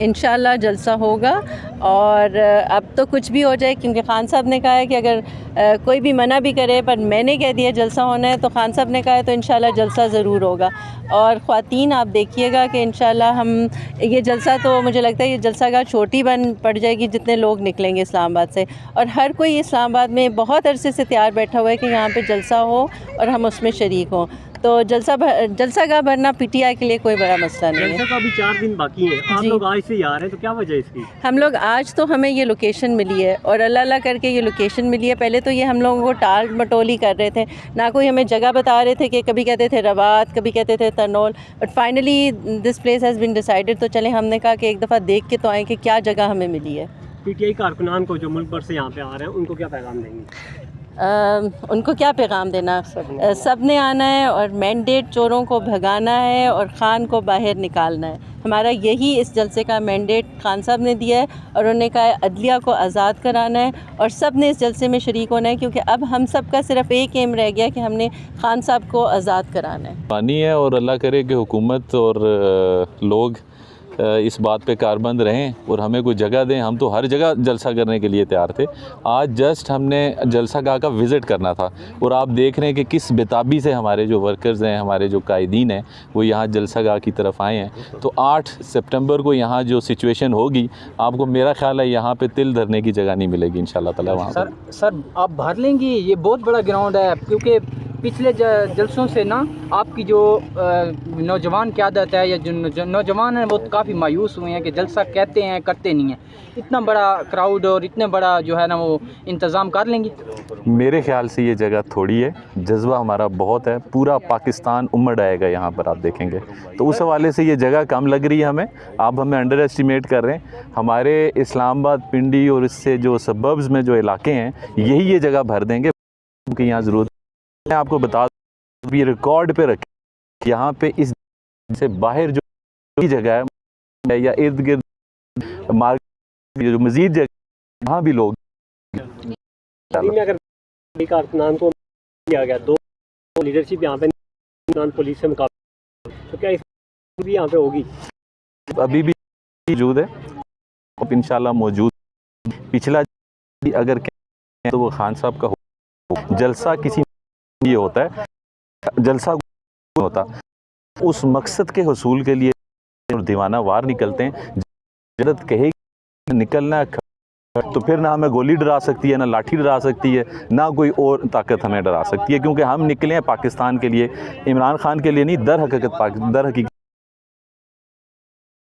इंशाल्लाह जलसा होगा। और अब तो कुछ भी हो जाए, क्योंकि खान साहब ने कहा है कि अगर कोई भी मना भी करे, पर मैंने कह दिया जलसा होना है, तो खान साहब ने कहा है तो इंशाल्लाह जलसा ज़रूर होगा। और ख़वातीन आप देखिएगा कि इंशाल्लाह हम ये जलसा, तो मुझे लगता है ये जलसागाह छोटी बन पड़ जाएगी जितने लोग निकलेंगे इस्लामाबाद से। और हर कोई इस्लामाबाद में बहुत अरसे से तैयार बैठा हुआ है कि यहाँ पे जलसा हो और हम उसमें शरीक हों। तो जलसागाह भरना पीटीआई के लिए कोई बड़ा मसला नहीं है। जलसा का अभी 4 दिन बाकी हैं, आप लोग आज से ही आ रहे हैं, तो क्या वजह है इसकी? हम लोग आज तो हमें ये लोकेशन मिली है और अल्लाह अल्लाह करके ये लोकेशन मिली है। पहले तो ये हम लोगों को टाल मटोली कर रहे थे, ना कोई हमें जगह बता रहे थे कि कभी कहते थे रवात, कभी कहते थे Tanol, but finally this place has been decided. तो चले, हमने कहा कि एक दफ़ा देख के तो आए कि क्या जगह हमें मिली है। पीटीआई कारकुनान को जो मुल्क भर से यहाँ पे आ रहे हैं, उनको क्या पैगाम देंगे? उनको क्या पैगाम देना, सब ने आना है और मैंडेट चोरों को भगाना है और ख़ान को बाहर निकालना है। हमारा यही इस जलसे का मैंडेट खान साहब ने दिया है और उन्होंने कहा है अदलिया को आज़ाद कराना है और सब ने इस जलसे में शरीक होना है, क्योंकि अब हम सब का सिर्फ एक एम रह गया कि हमने खान साहब को आज़ाद कराना है। पानी है और अल्लाह करे कि हुकूमत और लोग इस बात पे कारबंद रहें और हमें कोई जगह दें। हम तो हर जगह जलसा करने के लिए तैयार थे। आज जस्ट हमने जलसागाह का विज़िट करना था और आप देख रहे हैं कि किस बेताबी से हमारे जो वर्कर्स हैं, हमारे जो कायदीन हैं, वो यहाँ जलसागाह की तरफ आए हैं। तो 8 सितंबर को यहाँ जो सिचुएशन होगी, आपको मेरा ख्याल है यहाँ पे तिल धरने की जगह नहीं मिलेगी इंशाल्लाह ताला वहाँ। सर आप भर लेंगी? ये बहुत बड़ा ग्राउंड है, क्योंकि पिछले जलसों से ना आपकी जो नौजवान क़यादत है या जो नौजवान हैं वो काफ़ी मायूस हुए हैं कि जलसा कहते हैं करते नहीं हैं। इतना बड़ा क्राउड और इतने बड़ा जो है ना वो इंतज़ाम कर लेंगी? मेरे ख्याल से ये जगह थोड़ी है, जज्बा हमारा बहुत है, पूरा पाकिस्तान उमड़ आएगा यहाँ पर, आप देखेंगे। तो उस हवाले से ये जगह कम लग रही है हमें, आप हमें अंडर एस्टिमेट कर रहे हैं। हमारे इस्लामाबाद, पिंडी और इससे जो सबर्ब्स में जो इलाके हैं, यही ये जगह भर देंगे क्योंकि यहाँ ज़रूरत। मैं आपको बता दूँ, ये रिकॉर्ड पे रखें, यहाँ पे इस से बाहर जो जगह है या इर्द गिर्द मार्केट जो मज़ीद जगह, वहाँ भी लोग अगर कारकुनान को किया गया, 2 लीडरशिप यहाँ पे पुलिस से मुकाबला, तो क्या इस भी यहाँ पे होगी? अभी भी मौजूद है, अब इंशाल्लाह मौजूद। पिछला अगर कहें तो वो खान साहब का हो, जलसा किसी ये होता है, जलसा होता उस मकसद के हसूल के लिए दीवाना वार निकलते हैं। जरूरत कहे निकलना तो फिर ना हमें गोली डरा सकती है, ना लाठी डरा सकती है, ना कोई और ताकत हमें डरा सकती है, क्योंकि हम निकले हैं पाकिस्तान के लिए, इमरान खान के लिए नहीं, दर हकीकत